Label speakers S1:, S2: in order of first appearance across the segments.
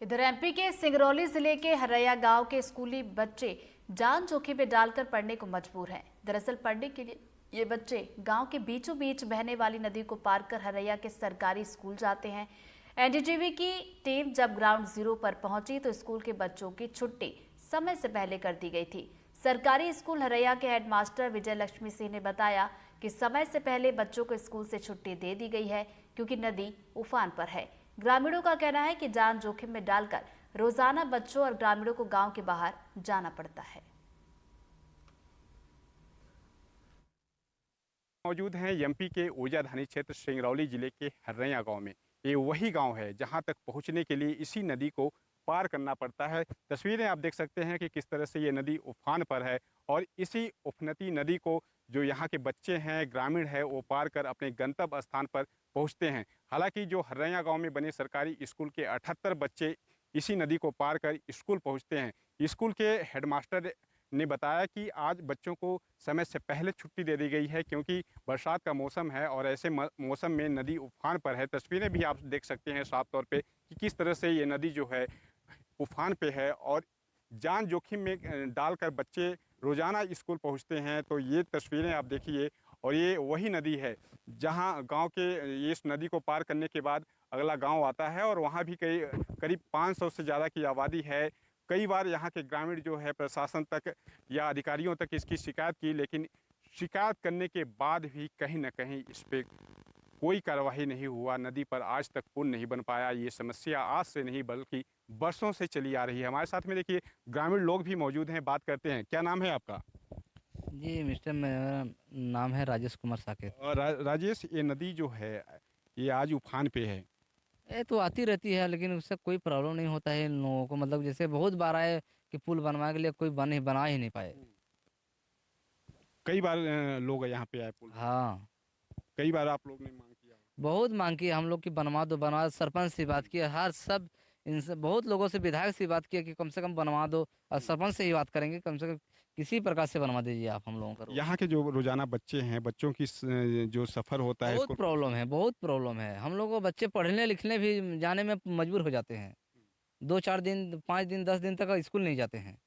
S1: इधर एमपी के सिंगरौली जिले के हरैया गांव के स्कूली बच्चे जान जोखिम में डालकर पढ़ने को मजबूर हैं। दरअसल पढ़ने के लिए ये बच्चे गांव के बीचों बीच बहने वाली नदी को पार कर हरैया के सरकारी स्कूल जाते हैं। एनडीटीवी की टीम जब ग्राउंड जीरो पर पहुंची तो स्कूल के बच्चों की छुट्टी समय से पहले कर दी गई थी। सरकारी स्कूल हरैया के हेडमास्टर विजय लक्ष्मी सिंह ने बताया कि समय से पहले बच्चों को स्कूल से छुट्टी दे दी गई है क्योंकि नदी उफान पर है। ग्रामीणों का कहना है कि जान जोखिम में डालकर रोजाना बच्चों और ग्रामीणों को गांव के बाहर जाना पड़ता है।
S2: मौजूद हैं एमपी के ओजाधानी क्षेत्र सिंगरौली जिले के हर्रैया गांव में। ये वही गांव है जहां तक पहुंचने के लिए इसी नदी को पार करना पड़ता है। तस्वीरें आप देख सकते हैं कि किस तरह से ये नदी उफान पर है और इसी उफनती नदी को जो यहाँ के बच्चे हैं, ग्रामीण है, वो पार कर अपने गंतव्य स्थान पर पहुँचते हैं। हालांकि जो हर्रैया गाँव में बने सरकारी स्कूल के 78 बच्चे इसी नदी को पार कर स्कूल पहुँचते हैं। स्कूल के हेडमास्टर ने बताया कि आज बच्चों को समय से पहले छुट्टी दे दी गई है क्योंकि बरसात का मौसम है और ऐसे मौसम में नदी उफान पर है। तस्वीरें भी आप देख सकते हैं साफ तौर पे कि किस तरह से ये नदी जो है उफान पे है और जान जोखिम में डालकर बच्चे रोज़ाना स्कूल पहुंचते हैं। तो ये तस्वीरें आप देखिए और ये वही नदी है जहां गांव के इस नदी को पार करने के बाद अगला गांव आता है और वहां भी करीब 500 से ज़्यादा की आबादी है। कई बार यहाँ के ग्रामीण जो है प्रशासन तक या अधिकारियों तक इसकी शिकायत की, लेकिन शिकायत करने के बाद भी कहीं ना कहीं इस पर कोई कार्रवाई नहीं हुआ। नदी पर आज तक पुल नहीं बन पाया। ये समस्या आज से नहीं बल्कि बरसों से चली आ रही है। हमारे साथ में देखिए ग्रामीण लोग भी मौजूद हैं, बात करते हैं। क्या नाम है आपका?
S3: जी मिस्टर, मेरा नाम है राजेश कुमार साकेत।
S2: और राजेश, ये नदी जो है ये आज उफान पे है।
S3: ये तो आती रहती है लेकिन उससे कोई प्रॉब्लम नहीं होता है इन लोगों को। मतलब जैसे बहुत बार आए कि पुल बनवाने के लिए कोई बना ही नहीं पाए।
S2: कई बार लोग यहाँ पे आए पुल बनवाने।
S3: हाँ,
S2: कई बार आप लोग ने मांग किया।
S3: बहुत मांग की हम लोग की बनवा दो बनवा दो। सरपंच से बात की, हर सब इनसे बहुत लोगों से, विधायक से बात किया कि कम से कम बनवा दो। और सरपंच से ही बात करेंगे, कम से कम किसी प्रकार से बनवा दीजिए आप हम लोगों का रोड।
S2: यहाँ के जो रोजाना बच्चे हैं, बच्चों की जो सफर होता है
S3: बहुत
S2: इसको।
S3: प्रॉब्लम है, बहुत प्रॉब्लम है। हम लोग को बच्चे पढ़ने लिखने भी जाने में मजबूर हो जाते हैं। 2-4 दिन, 5 दिन, 10 दिन तक स्कूल नहीं जाते हैं।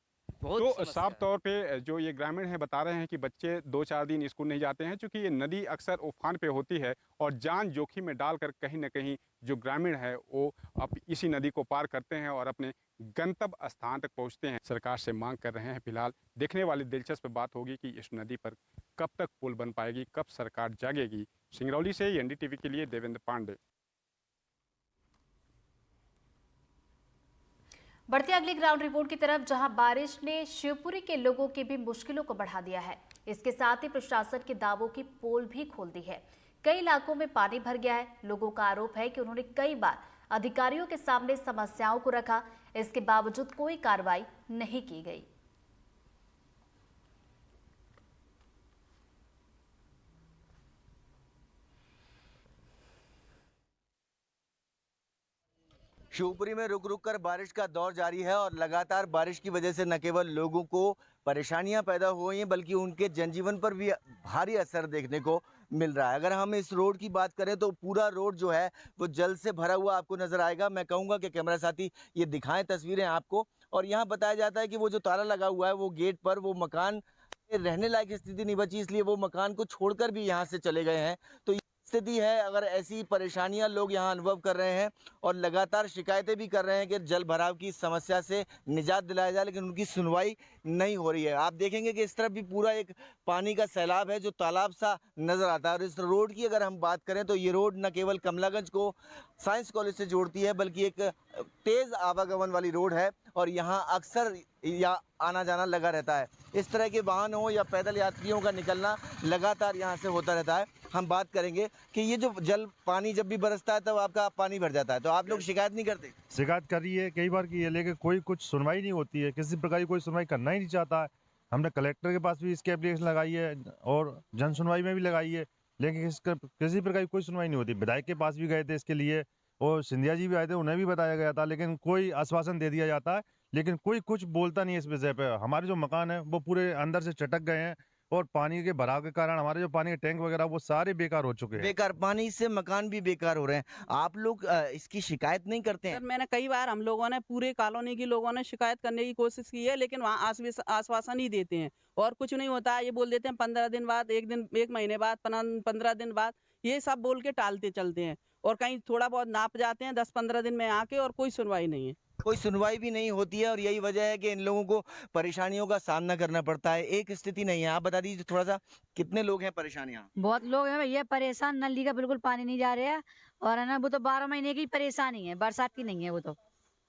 S3: बहुत
S2: तो
S3: समस्या
S2: साफ
S3: है।
S2: तौर पे जो ये ग्रामीण हैं बता रहे हैं कि बच्चे 2-4 दिन स्कूल नहीं जाते हैं क्योंकि ये नदी अक्सर उफान पे होती है और जान जोखिम में डालकर कहीं ना कहीं जो ग्रामीण है वो अब इसी नदी को पार करते हैं और अपने गंतव्य स्थान तक पहुंचते हैं। सरकार से मांग कर रहे हैं। फिलहाल देखने वाली दिलचस्प बात होगी कि इस नदी पर कब तक पुल बन पाएगी, कब सरकार जागेगी। सिंगरौली से एनडीटीवी के लिए देवेंद्र पांडे।
S1: बढ़ते अगली ग्राउंड रिपोर्ट की तरफ, जहां बारिश ने शिवपुरी के लोगों की भी मुश्किलों को बढ़ा दिया है। इसके साथ ही प्रशासन के दावों की पोल भी खोल दी है। कई इलाकों में पानी भर गया है। लोगों का आरोप है कि उन्होंने कई बार अधिकारियों के सामने समस्याओं को रखा, इसके बावजूद कोई कार्रवाई नहीं की गई।
S4: शिवपुरी में रुक रुक कर बारिश का दौर जारी है और लगातार बारिश की वजह से न केवल लोगों को परेशानियां पैदा हो गई हैं बल्कि उनके जनजीवन पर भी भारी असर देखने को मिल रहा है। अगर हम इस रोड की बात करें तो पूरा रोड जो है वो जल से भरा हुआ आपको नजर आएगा। मैं कहूँगा कि कैमरा साथी ये दिखाएं तस्वीरें आपको। और यहाँ बताया जाता है कि वो जो ताला लगा हुआ है वो गेट पर, वो मकान रहने लायक स्थिति नहीं बची, इसलिए वो मकान को छोड़कर भी यहाँ से चले गए हैं। तो स्थिति है, अगर ऐसी परेशानियां लोग यहाँ अनुभव कर रहे हैं और लगातार शिकायतें भी कर रहे हैं कि जल भराव की समस्या से निजात दिलाया जाए, लेकिन उनकी सुनवाई नहीं हो रही है। आप देखेंगे कि इस तरफ भी पूरा एक पानी का सैलाब है जो तालाब सा नजर आता है। और इस रोड की अगर हम बात करें तो ये रोड न केवल कमलागंज को साइंस कॉलेज से जोड़ती है बल्कि एक तेज आवागमन वाली रोड है और यहाँ अक्सर या आना जाना लगा रहता है। इस तरह के वाहन हो या पैदल यात्रियों का निकलना लगातार यहाँ से होता रहता है। हम बात करेंगे कि ये जो जल पानी जब भी बरसता है तब आपका पानी भर जाता है, तो आप लोग शिकायत नहीं करते?
S5: शिकायत कर रही है, कई बार की है, लेकिन कोई कुछ सुनवाई नहीं होती है। किसी प्रकार की कोई सुनवाई करना ही नहीं चाहता है। हमने कलेक्टर के पास भी इसकी एप्लीकेशन लगाई है और जन सुनवाई में भी लगाई है, लेकिन किसी प्रकार की कोई सुनवाई नहीं होती। विधायक के पास भी गए थे इसके लिए और सिंधिया जी भी आए थे, उन्हें भी बताया गया था, लेकिन कोई आश्वासन दे दिया जाता है लेकिन कोई कुछ बोलता नहीं है इस विषय पे। हमारे जो मकान है वो पूरे अंदर से चटक गए हैं और पानी के भराव के कारण हमारे जो पानी के टैंक वगैरह वो सारे बेकार हो चुके हैं।
S4: बेकार पानी से मकान भी बेकार हो रहे हैं। आप लोग इसकी शिकायत नहीं करते हैं?
S6: सर मैंने कई बार हम लोगों ने पूरे कॉलोनी के लोगों ने शिकायत करने की कोशिश की है, लेकिन वहाँ आश्वासन ही देते हैं और कुछ नहीं होता है। ये बोल देते हैं 15 दिन बाद, एक महीने बाद, 15 दिन बाद, ये सब बोल के टालते चलते हैं और कहीं थोड़ा बहुत नाप जाते हैं 10-15 दिन में आके, और कोई सुनवाई नहीं है।
S4: कोई सुनवाई भी नहीं होती है और यही वजह है कि इन लोगों को परेशानियों का सामना करना पड़ता है। एक स्थिति नहीं है, आप बता दीजिए थोड़ा सा, कितने लोग हैं परेशान यहाँ?
S7: बहुत लोग हैं भैया परेशान, नली का बिल्कुल पानी नहीं जा रहा है और है ना, वो तो 12 महीने की परेशानी है, बरसात की नहीं है वो तो।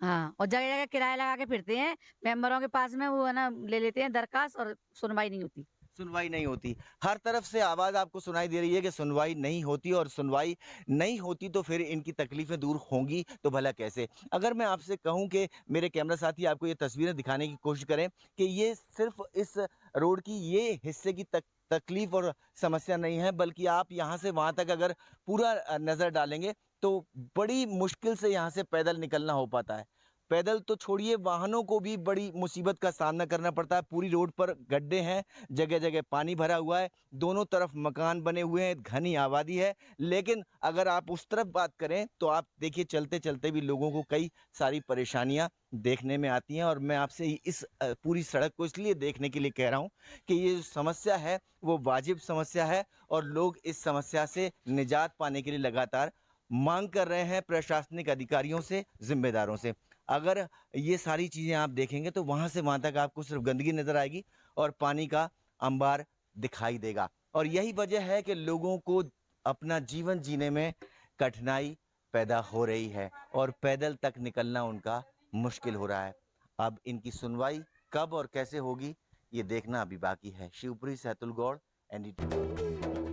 S7: हाँ, और जगह जगह किराया लगा के फिरते हैं मेंबरों के पास में, वो है ना ले लेते हैं दरखास्त और सुनवाई नहीं होती।
S4: सुनवाई नहीं होती। हर तरफ से आवाज़ आपको सुनाई दे रही है कि सुनवाई नहीं होती, और सुनवाई नहीं होती तो फिर इनकी तकलीफ़ें दूर होंगी तो भला कैसे? अगर मैं आपसे कहूं कि मेरे कैमरा साथी आपको ये तस्वीरें दिखाने की कोशिश करें कि ये सिर्फ इस रोड की ये हिस्से की तकलीफ़ और समस्या नहीं है, बल्कि आप यहाँ से वहाँ तक अगर पूरा नज़र डालेंगे तो बड़ी मुश्किल से यहाँ से पैदल निकलना हो पाता है। पैदल तो छोड़िए, वाहनों को भी बड़ी मुसीबत का सामना करना पड़ता है। पूरी रोड पर गड्ढे हैं, जगह जगह पानी भरा हुआ है, दोनों तरफ मकान बने हुए हैं, घनी आबादी है। लेकिन अगर आप उस तरफ बात करें तो आप देखिए चलते चलते भी लोगों को कई सारी परेशानियां देखने में आती हैं। और मैं आपसे इस पूरी सड़क को इसलिए देखने के लिए कह रहा हूं कि ये जो समस्या है वो वाजिब समस्या है, और लोग इस समस्या से निजात पाने के लिए लगातार मांग कर रहे हैं प्रशासनिक अधिकारियों से, जिम्मेदारों से। अगर ये सारी चीज़ें आप देखेंगे तो वहाँ से वहाँ तक आपको सिर्फ गंदगी नज़र आएगी और पानी का अंबार दिखाई देगा। और यही वजह है कि लोगों को अपना जीवन जीने में कठिनाई पैदा हो रही है और पैदल तक निकलना उनका मुश्किल हो रहा है। अब इनकी सुनवाई कब और कैसे होगी ये देखना अभी बाकी है। शिवपुरी से अतुल गौड़, NDTV।